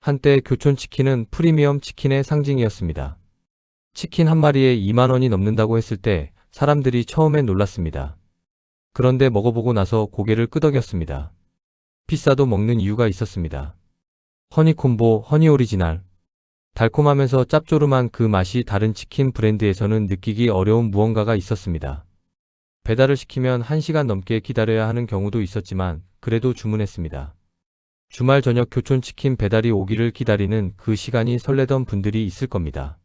한때 교촌치킨은 프리미엄 치킨의 상징이었습니다. 치킨 한 마리에 2만 원이 넘는다고 했을 때 사람들이 처음엔 놀랐습니다. 그런데 먹어보고 나서 고개를 끄덕였습니다. 비싸도 먹는 이유가 있었습니다. 허니콤보, 허니오리지널. 달콤하면서 짭조름한 그 맛이 다른 치킨 브랜드에서는 느끼기 어려운 무언가가 있었습니다. 배달을 시키면 1시간 넘게 기다려야 하는 경우도 있었지만 그래도 주문했습니다. 주말 저녁 교촌치킨 배달이 오기를 기다리는 그 시간이 설레던 분들이 있을 겁니다.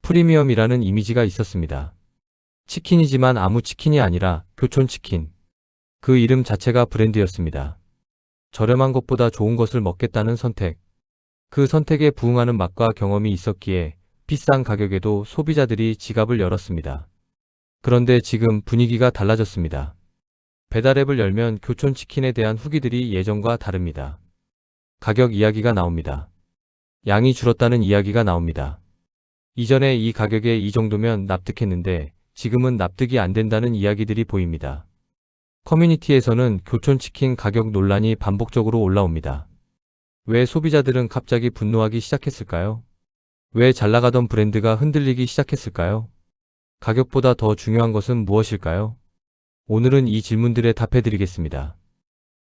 프리미엄이라는 이미지가 있었습니다. 치킨이지만 아무 치킨이 아니라 교촌치킨. 그 이름 자체가 브랜드였습니다. 저렴한 것보다 좋은 것을 먹겠다는 선택. 그 선택에 부응하는 맛과 경험이 있었기에 비싼 가격에도 소비자들이 지갑을 열었습니다. 그런데 지금 분위기가 달라졌습니다. 배달앱을 열면 교촌치킨에 대한 후기들이 예전과 다릅니다. 가격 이야기가 나옵니다. 양이 줄었다는 이야기가 나옵니다. 이전에 이 가격에 이 정도면 납득했는데 지금은 납득이 안 된다는 이야기들이 보입니다. 커뮤니티에서는 교촌치킨 가격 논란이 반복적으로 올라옵니다. 왜 소비자들은 갑자기 분노하기 시작했을까요? 왜 잘나가던 브랜드가 흔들리기 시작했을까요? 가격보다 더 중요한 것은 무엇일까요? 오늘은 이 질문들에 답해드리겠습니다.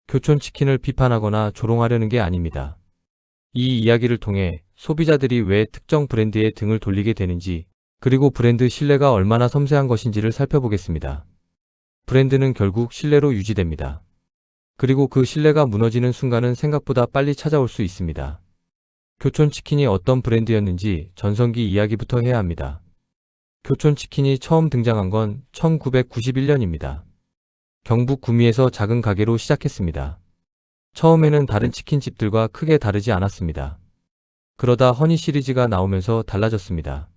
교촌치킨을 비판하거나 조롱하려는 게 아닙니다. 이 이야기를 통해 소비자들이 왜 특정 브랜드에 등을 돌리게 되는지, 그리고 브랜드 신뢰가 얼마나 섬세한 것인지를 살펴보겠습니다. 브랜드는 결국 신뢰로 유지됩니다. 그리고 그 신뢰가 무너지는 순간은 생각보다 빨리 찾아올 수 있습니다. 교촌치킨이 어떤 브랜드였는지 전성기 이야기부터 해야 합니다. 교촌치킨이 처음 등장한 건 1991년입니다. 경북 구미에서 작은 가게로 시작했습니다. 처음에는 다른 치킨집들과 크게 다르지 않았습니다. 그러다 허니 시리즈가 나오면서 달라졌습니다.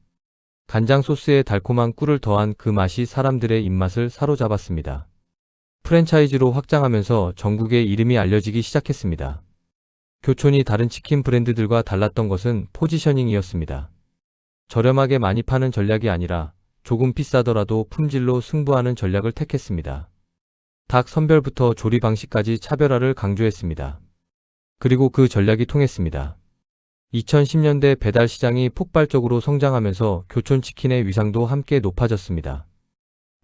간장 소스에 달콤한 꿀을 더한 그 맛이 사람들의 입맛을 사로잡았습니다. 프랜차이즈로 확장하면서 전국에 이름이 알려지기 시작했습니다. 교촌이 다른 치킨 브랜드들과 달랐던 것은 포지셔닝이었습니다. 저렴하게 많이 파는 전략이 아니라 조금 비싸더라도 품질로 승부하는 전략을 택했습니다. 닭 선별부터 조리 방식까지 차별화를 강조했습니다. 그리고 그 전략이 통했습니다. 2010년대 배달 시장이 폭발적으로 성장하면서 교촌치킨의 위상도 함께 높아졌습니다.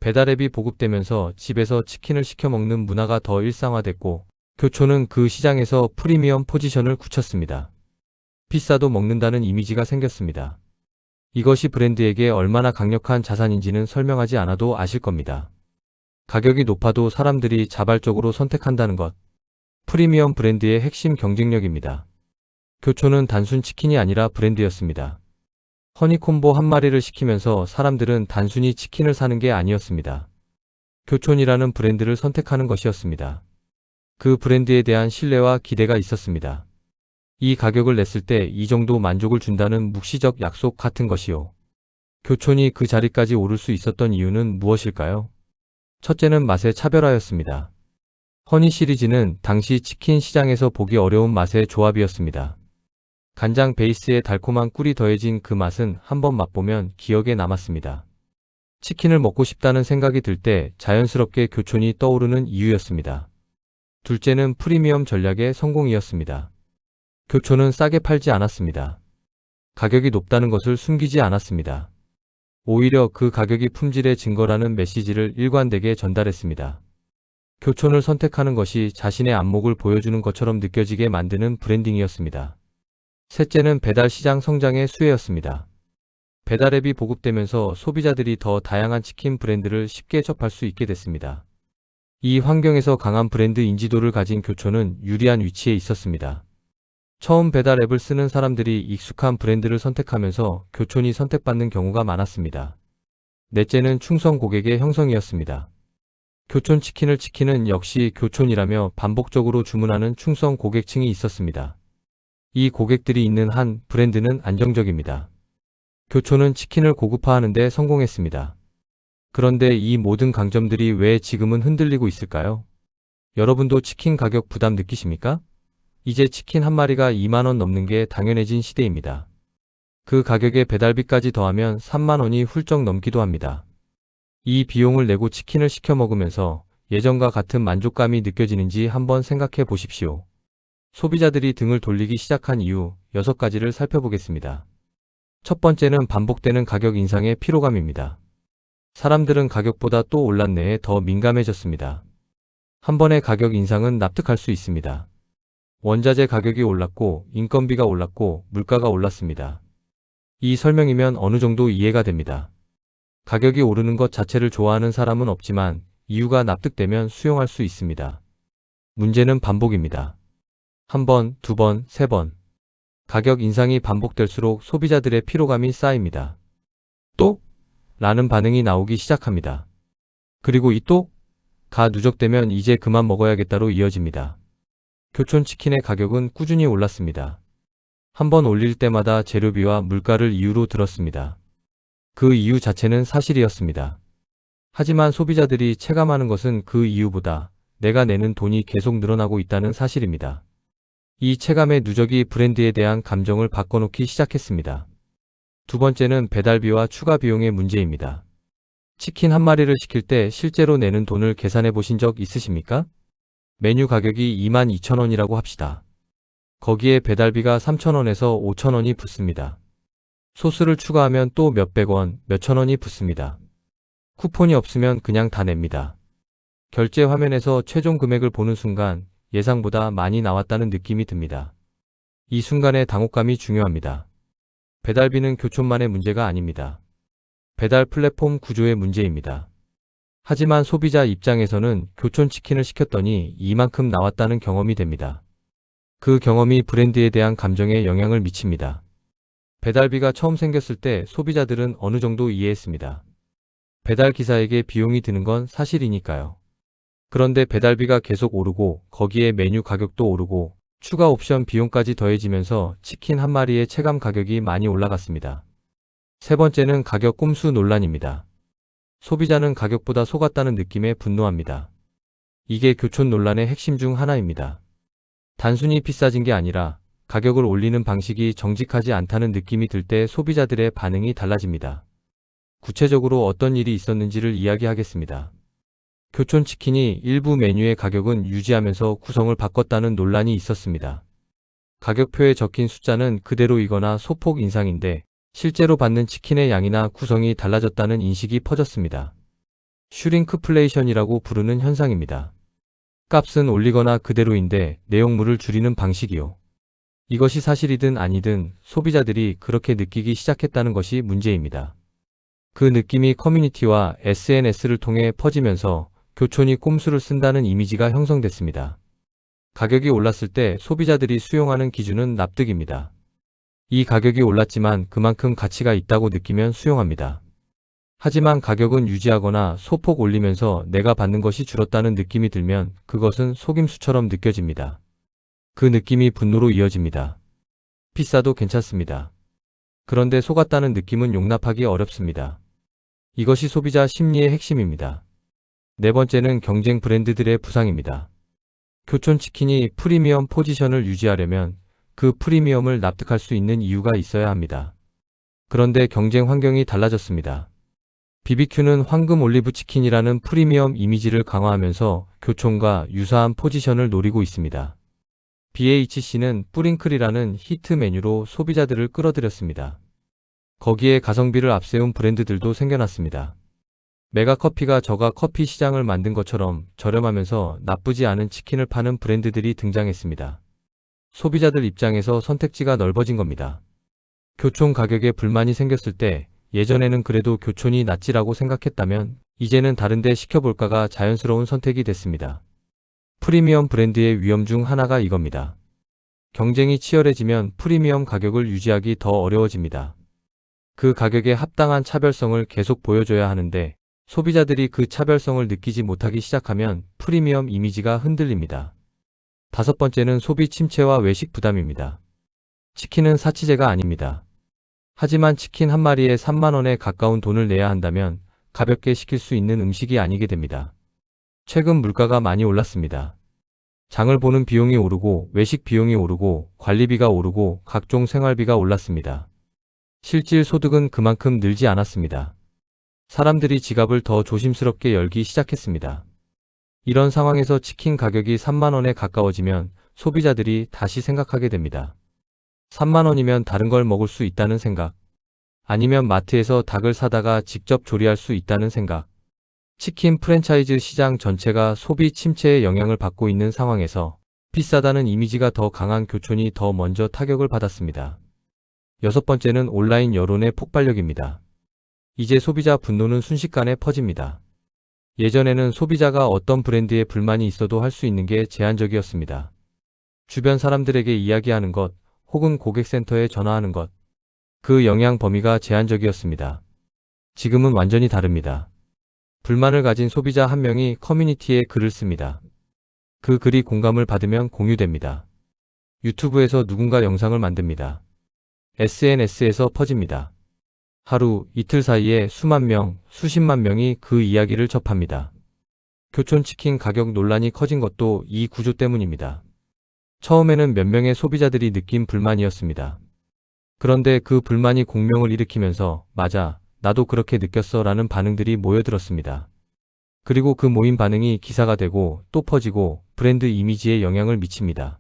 배달앱이 보급되면서 집에서 치킨을 시켜 먹는 문화가 더 일상화됐고, 교촌은 그 시장에서 프리미엄 포지션을 굳혔습니다. 비싸도 먹는다는 이미지가 생겼습니다. 이것이 브랜드에게 얼마나 강력한 자산인지는 설명하지 않아도 아실 겁니다. 가격이 높아도 사람들이 자발적으로 선택한다는 것. 프리미엄 브랜드의 핵심 경쟁력입니다. 교촌은 단순 치킨이 아니라 브랜드였습니다. 허니콤보 한 마리를 시키면서 사람들은 단순히 치킨을 사는 게 아니었습니다. 교촌이라는 브랜드를 선택하는 것이었습니다. 그 브랜드에 대한 신뢰와 기대가 있었습니다. 이 가격을 냈을 때 이 정도 만족을 준다는 묵시적 약속 같은 것이요. 교촌이 그 자리까지 오를 수 있었던 이유는 무엇일까요? 첫째는 맛의 차별화였습니다. 허니 시리즈는 당시 치킨 시장에서 보기 어려운 맛의 조합이었습니다. 간장 베이스에 달콤한 꿀이 더해진 그 맛은 한번 맛보면 기억에 남았습니다. 치킨을 먹고 싶다는 생각이 들 때 자연스럽게 교촌이 떠오르는 이유였습니다. 둘째는 프리미엄 전략의 성공이었습니다. 교촌은 싸게 팔지 않았습니다. 가격이 높다는 것을 숨기지 않았습니다. 오히려 그 가격이 품질의 증거라는 메시지를 일관되게 전달했습니다. 교촌을 선택하는 것이 자신의 안목을 보여주는 것처럼 느껴지게 만드는 브랜딩이었습니다. 셋째는 배달 시장 성장의 수혜였습니다. 배달앱이 보급되면서 소비자들이 더 다양한 치킨 브랜드를 쉽게 접할 수 있게 됐습니다. 이 환경에서 강한 브랜드 인지도를 가진 교촌은 유리한 위치에 있었습니다. 처음 배달앱을 쓰는 사람들이 익숙한 브랜드를 선택하면서 교촌이 선택받는 경우가 많았습니다. 넷째는 충성 고객의 형성이었습니다. 교촌 치킨을 치킨은 역시 교촌이라며 반복적으로 주문하는 충성 고객층이 있었습니다. 이 고객들이 있는 한 브랜드는 안정적입니다. 교촌은 치킨을 고급화하는 데 성공했습니다. 그런데 이 모든 강점들이 왜 지금은 흔들리고 있을까요? 여러분도 치킨 가격 부담 느끼십니까? 이제 치킨 한 마리가 2만 원 넘는 게 당연해진 시대입니다. 그 가격에 배달비까지 더하면 3만 원이 훌쩍 넘기도 합니다. 이 비용을 내고 치킨을 시켜 먹으면서 예전과 같은 만족감이 느껴지는지 한번 생각해 보십시오. 소비자들이 등을 돌리기 시작한 이유, 6가지를 살펴보겠습니다. 첫 번째는 반복되는 가격 인상의 피로감입니다. 사람들은 가격보다 또 올랐네에 더 민감해졌습니다. 한 번의 가격 인상은 납득할 수 있습니다. 원자재 가격이 올랐고 인건비가 올랐고 물가가 올랐습니다. 이 설명이면 어느 정도 이해가 됩니다. 가격이 오르는 것 자체를 좋아하는 사람은 없지만 이유가 납득되면 수용할 수 있습니다. 문제는 반복입니다. 한 번, 두 번, 세 번. 가격 인상이 반복될수록 소비자들의 피로감이 쌓입니다. 또? 라는 반응이 나오기 시작합니다. 그리고 이 또? 가 누적되면 이제 그만 먹어야겠다로 이어집니다. 교촌치킨의 가격은 꾸준히 올랐습니다. 한 번 올릴 때마다 재료비와 물가를 이유로 들었습니다. 그 이유 자체는 사실이었습니다. 하지만 소비자들이 체감하는 것은 그 이유보다 내가 내는 돈이 계속 늘어나고 있다는 사실입니다. 이 체감의 누적이 브랜드에 대한 감정을 바꿔놓기 시작했습니다. 두 번째는 배달비와 추가 비용의 문제입니다. 치킨 한 마리를 시킬 때 실제로 내는 돈을 계산해 보신 적 있으십니까? 메뉴 가격이 22,000원이라고 합시다. 거기에 배달비가 3,000원에서 5,000원이 붙습니다. 소스를 추가하면 또 몇백 원, 몇천 원이 붙습니다. 쿠폰이 없으면 그냥 다 냅니다. 결제 화면에서 최종 금액을 보는 순간 예상보다 많이 나왔다는 느낌이 듭니다. 이 순간의 당혹감이 중요합니다. 배달비는 교촌만의 문제가 아닙니다. 배달 플랫폼 구조의 문제입니다. 하지만 소비자 입장에서는 교촌치킨을 시켰더니 이만큼 나왔다는 경험이 됩니다. 그 경험이 브랜드에 대한 감정에 영향을 미칩니다. 배달비가 처음 생겼을 때 소비자들은 어느 정도 이해했습니다. 배달 기사에게 비용이 드는 건 사실이니까요. 그런데 배달비가 계속 오르고 거기에 메뉴 가격도 오르고 추가 옵션 비용까지 더해지면서 치킨 한 마리의 체감 가격이 많이 올라갔습니다. 세 번째는 가격 꼼수 논란입니다. 소비자는 가격보다 속았다는 느낌에 분노합니다. 이게 교촌 논란의 핵심 중 하나입니다. 단순히 비싸진 게 아니라 가격을 올리는 방식이 정직하지 않다는 느낌이 들 때 소비자들의 반응이 달라집니다. 구체적으로 어떤 일이 있었는지를 이야기하겠습니다. 교촌치킨이 일부 메뉴의 가격은 유지하면서 구성을 바꿨다는 논란이 있었습니다. 가격표에 적힌 숫자는 그대로이거나 소폭 인상인데 실제로 받는 치킨의 양이나 구성이 달라졌다는 인식이 퍼졌습니다. 슈링크플레이션이라고 부르는 현상입니다. 값은 올리거나 그대로인데 내용물을 줄이는 방식이요. 이것이 사실이든 아니든 소비자들이 그렇게 느끼기 시작했다는 것이 문제입니다. 그 느낌이 커뮤니티와 SNS를 통해 퍼지면서 교촌이 꼼수를 쓴다는 이미지가 형성됐습니다. 가격이 올랐을 때 소비자들이 수용하는 기준은 납득입니다. 이 가격이 올랐지만 그만큼 가치가 있다고 느끼면 수용합니다. 하지만 가격은 유지하거나 소폭 올리면서 내가 받는 것이 줄었다는 느낌이 들면 그것은 속임수처럼 느껴집니다. 그 느낌이 분노로 이어집니다. 비싸도 괜찮습니다. 그런데 속았다는 느낌은 용납하기 어렵습니다. 이것이 소비자 심리의 핵심입니다. 네 번째는 경쟁 브랜드들의 부상입니다. 교촌치킨이 프리미엄 포지션을 유지하려면 그 프리미엄을 납득할 수 있는 이유가 있어야 합니다. 그런데 경쟁 환경이 달라졌습니다. BBQ는 황금 올리브 치킨이라는 프리미엄 이미지를 강화하면서 교촌과 유사한 포지션을 노리고 있습니다. BHC는 뿌링클이라는 히트 메뉴로 소비자들을 끌어들였습니다. 거기에 가성비를 앞세운 브랜드들도 생겨났습니다. 메가커피가 저가 커피 시장을 만든 것처럼 저렴하면서 나쁘지 않은 치킨을 파는 브랜드들이 등장했습니다. 소비자들 입장에서 선택지가 넓어진 겁니다. 교촌 가격에 불만이 생겼을 때 예전에는 그래도 교촌이 낫지라고 생각했다면 이제는 다른데 시켜볼까가 자연스러운 선택이 됐습니다. 프리미엄 브랜드의 위험 중 하나가 이겁니다. 경쟁이 치열해지면 프리미엄 가격을 유지하기 더 어려워집니다. 그 가격에 합당한 차별성을 계속 보여줘야 하는데 소비자들이 그 차별성을 느끼지 못하기 시작하면 프리미엄 이미지가 흔들립니다. 다섯 번째는 소비 침체와 외식 부담입니다. 치킨은 사치제가 아닙니다. 하지만 치킨 한 마리에 3만 원에 가까운 돈을 내야 한다면 가볍게 시킬 수 있는 음식이 아니게 됩니다. 최근 물가가 많이 올랐습니다. 장을 보는 비용이 오르고 외식 비용이 오르고 관리비가 오르고 각종 생활비가 올랐습니다. 실질 소득은 그만큼 늘지 않았습니다. 사람들이 지갑을 더 조심스럽게 열기 시작했습니다. 이런 상황에서 치킨 가격이 3만 원에 가까워지면 소비자들이 다시 생각하게 됩니다. 3만 원이면 다른 걸 먹을 수 있다는 생각. 아니면 마트에서 닭을 사다가 직접 조리할 수 있다는 생각. 치킨 프랜차이즈 시장 전체가 소비 침체의 영향을 받고 있는 상황에서 비싸다는 이미지가 더 강한 교촌이 더 먼저 타격을 받았습니다. 여섯 번째는 온라인 여론의 폭발력입니다. 이제 소비자 분노는 순식간에 퍼집니다. 예전에는 소비자가 어떤 브랜드에 불만이 있어도 할 수 있는 게 제한적이었습니다. 주변 사람들에게 이야기하는 것, 혹은 고객센터에 전화하는 것. 그 영향 범위가 제한적이었습니다. 지금은 완전히 다릅니다. 불만을 가진 소비자 한 명이 커뮤니티에 글을 씁니다. 그 글이 공감을 받으면 공유됩니다. 유튜브에서 누군가 영상을 만듭니다. SNS에서 퍼집니다. 하루, 이틀 사이에 수만 명, 수십만 명이 그 이야기를 접합니다. 교촌치킨 가격 논란이 커진 것도 이 구조 때문입니다. 처음에는 몇 명의 소비자들이 느낀 불만이었습니다. 그런데 그 불만이 공명을 일으키면서 맞아, 나도 그렇게 느꼈어 라는 반응들이 모여들었습니다. 그리고 그 모인 반응이 기사가 되고 또 퍼지고 브랜드 이미지에 영향을 미칩니다.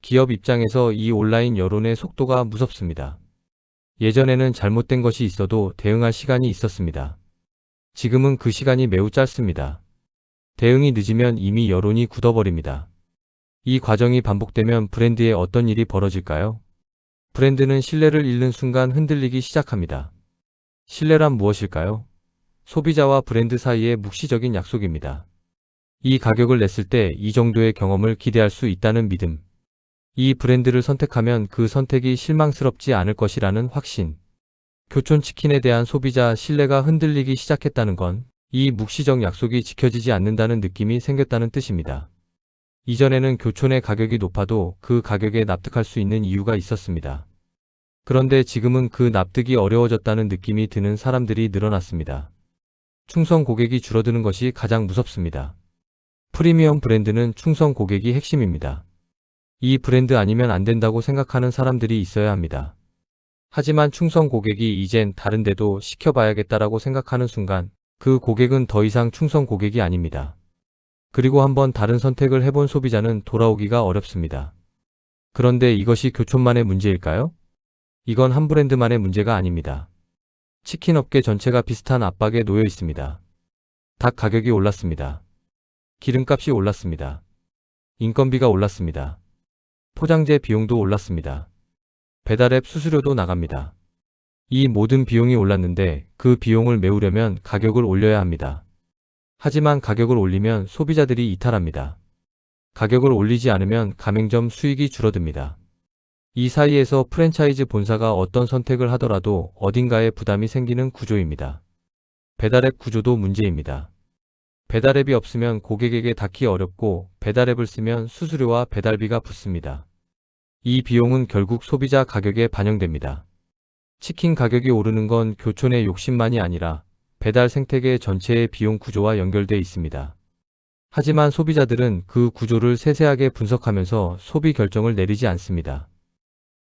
기업 입장에서 이 온라인 여론의 속도가 무섭습니다. 예전에는 잘못된 것이 있어도 대응할 시간이 있었습니다. 지금은 그 시간이 매우 짧습니다. 대응이 늦으면 이미 여론이 굳어버립니다. 이 과정이 반복되면 브랜드에 어떤 일이 벌어질까요? 브랜드는 신뢰를 잃는 순간 흔들리기 시작합니다. 신뢰란 무엇일까요? 소비자와 브랜드 사이의 묵시적인 약속입니다. 이 가격을 냈을 때 이 정도의 경험을 기대할 수 있다는 믿음. 이 브랜드를 선택하면 그 선택이 실망스럽지 않을 것이라는 확신. 교촌치킨에 대한 소비자 신뢰가 흔들리기 시작했다는 건 이 묵시적 약속이 지켜지지 않는다는 느낌이 생겼다는 뜻입니다. 이전에는 교촌의 가격이 높아도 그 가격에 납득할 수 있는 이유가 있었습니다. 그런데 지금은 그 납득이 어려워졌다는 느낌이 드는 사람들이 늘어났습니다. 충성 고객이 줄어드는 것이 가장 무섭습니다. 프리미엄 브랜드는 충성 고객이 핵심입니다. 이 브랜드 아니면 안 된다고 생각하는 사람들이 있어야 합니다. 하지만 충성 고객이 이젠 다른 데도 시켜봐야겠다라고 생각하는 순간 그 고객은 더 이상 충성 고객이 아닙니다. 그리고 한번 다른 선택을 해본 소비자는 돌아오기가 어렵습니다. 그런데 이것이 교촌만의 문제일까요? 이건 한 브랜드만의 문제가 아닙니다. 치킨 업계 전체가 비슷한 압박에 놓여 있습니다. 닭 가격이 올랐습니다. 기름값이 올랐습니다. 인건비가 올랐습니다. 포장재 비용도 올랐습니다. 배달앱 수수료도 나갑니다. 이 모든 비용이 올랐는데 그 비용을 메우려면 가격을 올려야 합니다. 하지만 가격을 올리면 소비자들이 이탈합니다. 가격을 올리지 않으면 가맹점 수익이 줄어듭니다. 이 사이에서 프랜차이즈 본사가 어떤 선택을 하더라도 어딘가에 부담이 생기는 구조입니다. 배달앱 구조도 문제입니다. 배달앱이 없으면 고객에게 닿기 어렵고 배달앱을 쓰면 수수료와 배달비가 붙습니다. 이 비용은 결국 소비자 가격에 반영됩니다. 치킨 가격이 오르는 건 교촌의 욕심만이 아니라 배달 생태계 전체의 비용 구조와 연결돼 있습니다. 하지만 소비자들은 그 구조를 세세하게 분석하면서 소비 결정을 내리지 않습니다.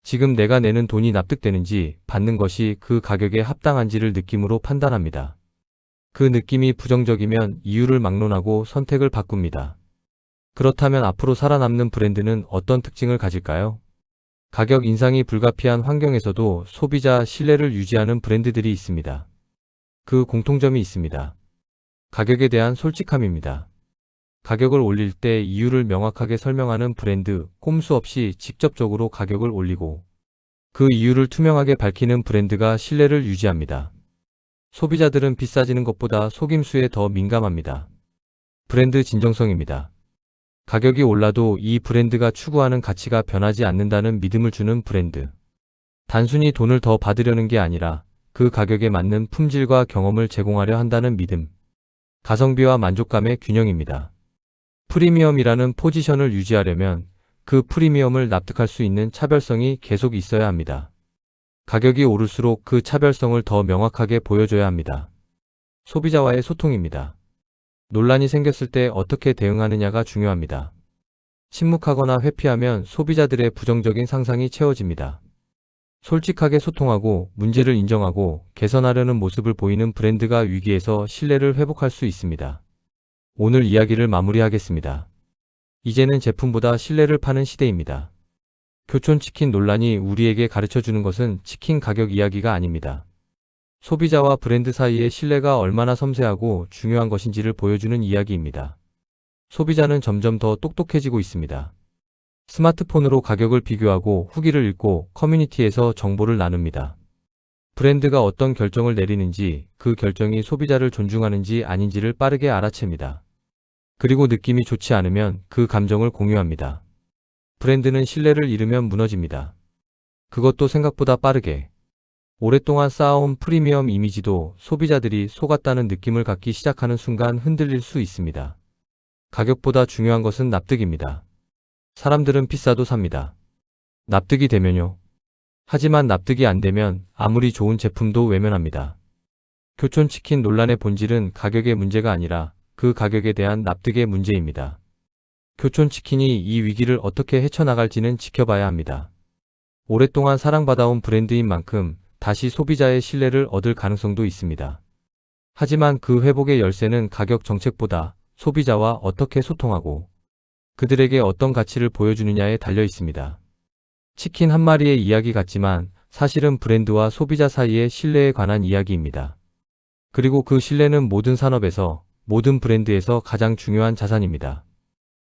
지금 내가 내는 돈이 납득되는지 받는 것이 그 가격에 합당한지를 느낌으로 판단합니다. 그 느낌이 부정적이면 이유를 막론하고 선택을 바꿉니다. 그렇다면 앞으로 살아남는 브랜드는 어떤 특징을 가질까요? 가격 인상이 불가피한 환경에서도 소비자 신뢰를 유지하는 브랜드들이 있습니다. 그 공통점이 있습니다. 가격에 대한 솔직함입니다. 가격을 올릴 때 이유를 명확하게 설명하는 브랜드, 꼼수 없이 직접적으로 가격을 올리고 그 이유를 투명하게 밝히는 브랜드가 신뢰를 유지합니다. 소비자들은 비싸지는 것보다 속임수에 더 민감합니다. 브랜드 진정성입니다. 가격이 올라도 이 브랜드가 추구하는 가치가 변하지 않는다는 믿음을 주는 브랜드. 단순히 돈을 더 받으려는 게 아니라 그 가격에 맞는 품질과 경험을 제공하려 한다는 믿음. 가성비와 만족감의 균형입니다. 프리미엄이라는 포지션을 유지하려면 그 프리미엄을 납득할 수 있는 차별성이 계속 있어야 합니다. 가격이 오를수록 그 차별성을 더 명확하게 보여줘야 합니다. 소비자와의 소통입니다. 논란이 생겼을 때 어떻게 대응하느냐가 중요합니다. 침묵하거나 회피하면 소비자들의 부정적인 상상이 채워집니다. 솔직하게 소통하고 문제를 인정하고 개선하려는 모습을 보이는 브랜드가 위기에서 신뢰를 회복할 수 있습니다. 오늘 이야기를 마무리하겠습니다. 이제는 제품보다 신뢰를 파는 시대입니다. 교촌치킨 논란이 우리에게 가르쳐 주는 것은 치킨 가격 이야기가 아닙니다. 소비자와 브랜드 사이의 신뢰가 얼마나 섬세하고 중요한 것인지를 보여주는 이야기입니다. 소비자는 점점 더 똑똑해지고 있습니다. 스마트폰으로 가격을 비교하고 후기를 읽고 커뮤니티에서 정보를 나눕니다. 브랜드가 어떤 결정을 내리는지, 그 결정이 소비자를 존중하는지 아닌지를 빠르게 알아챕니다. 그리고 느낌이 좋지 않으면 그 감정을 공유합니다. 브랜드는 신뢰를 잃으면 무너집니다. 그것도 생각보다 빠르게. 오랫동안 쌓아온 프리미엄 이미지도 소비자들이 속았다는 느낌을 갖기 시작하는 순간 흔들릴 수 있습니다. 가격보다 중요한 것은 납득입니다. 사람들은 비싸도 삽니다. 납득이 되면요. 하지만 납득이 안 되면 아무리 좋은 제품도 외면합니다. 교촌치킨 논란의 본질은 가격의 문제가 아니라 그 가격에 대한 납득의 문제입니다. 교촌치킨이 이 위기를 어떻게 헤쳐나갈지는 지켜봐야 합니다. 오랫동안 사랑받아온 브랜드인 만큼 다시 소비자의 신뢰를 얻을 가능성도 있습니다. 하지만 그 회복의 열쇠는 가격 정책보다 소비자와 어떻게 소통하고 그들에게 어떤 가치를 보여주느냐에 달려 있습니다. 치킨 한 마리의 이야기 같지만 사실은 브랜드와 소비자 사이의 신뢰에 관한 이야기입니다. 그리고 그 신뢰는 모든 산업에서, 모든 브랜드에서 가장 중요한 자산입니다.